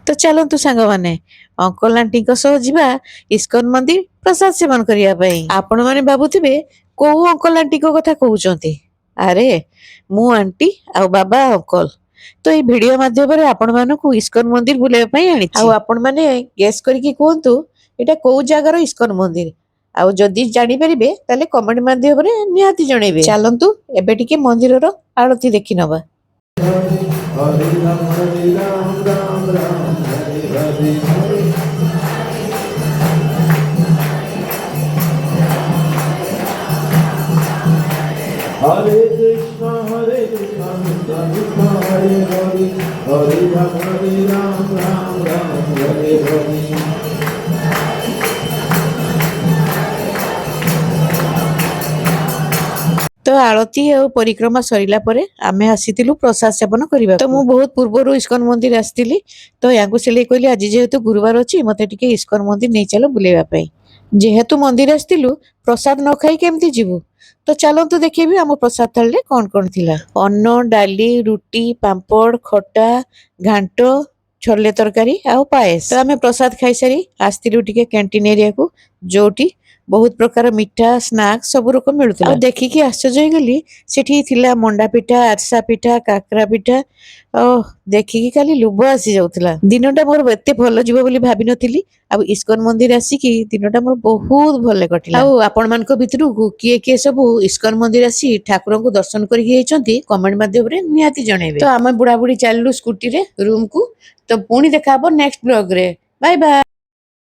तो चलतु सांग मैंने अंकल आंटी सह ଯିବା ଇସ୍କନ ମନ୍ଦିର ପ୍ରସାଦ ସେବନ କରିବା ପାଇଁ। ଆପଣ ମାନେ ଭାବୁଥିବେ କୋଉ ଅଙ୍କଲ ଆଣ୍ଟିଙ୍କ କଥା କହୁଛନ୍ତି? ଆରେ ମୁଁ ଆଣ୍ଟି ଆଉ ବାବା ଅଙ୍କଲ ତ ଏଇ ଭିଡିଓ ମାଧ୍ୟମରେ ଆପଣ ମାନଙ୍କୁ ଇସ୍କନ ମନ୍ଦିର ବୁଲାଇବା ପାଇଁ ଆଣିଛି। ଆଉ ଆପଣ ମାନେ ଗେସ୍ କରିକି କୁହନ୍ତୁ ଏଇଟା କୋଉ ଜାଗାର ଇସ୍କନ ମନ୍ଦିର। ଆଉ ଯଦି ଜାଣିପାରିବେ ତାହେଲେ କମେଣ୍ଟ ମାଧ୍ୟମରେ ନିହାତି ଜଣେଇବେ। ଚାଲନ୍ତୁ ଏବେ ଟିକେ ମନ୍ଦିରର ଆଳତି ଦେଖି ନବା। Hare Ram Hare Ram Ram Ram Hare Hare Hare Krishna Hare Krishna Krishna Krishna Hare Hare Hare Ram Hare Ram Ram Ram Hare Hare तो आलती और परिक्रमा सरिला परे आमे आसीतिलु प्रसाद सेवन करिबा। तो मु बहुत पूर्वरु इस्कन मंदिर आस्तिली तो याकु सेले कहली आज जेहेतु गुरुवार अछि मते टिके इस्कन मंदिर नै चलो बुलेबा पई। जेहेतु मंदिर आस्तिलु प्रसाद न खाई केमती जीवु तो चलंतु देखिबी हम प्रसाद थाले कोन कोन थिला। अन्न डाली रुटी पांपड़ खटा घांट छोले तरकारी आउ पायस। तो आमे प्रसाद खाई सारी आस्तिलु टिके कैंटीन एरिया को जोटी बहुत प्रकार मिठा स्नैक्स सब रकम मिलुतला। देखिकी आश्चर्य गली सेठी थिला मंडा पिठा आरसा पिठा काकरा पिठा देखिकी खाली लुभ आसी जाउतला। दिनटा मोर एते भलो जीव बोली भाबी नथिली। आ इस्कन मंदिर आसिकी दिनटा मोर बहुत भले कटिला। आ आपण मानको भितरु किए किए सब इस्कन मंदिर आसी ठाकुर को दर्शन करिक हेचंती कमेंट माध्यम रे निहाती जणेबे। तो आमे बुढ़ा बुढ़ी चाललु स्कूटी रे रूम को। तो पुणी देखा हबो नेक्स्ट ब्लॉग रे। Bye bye.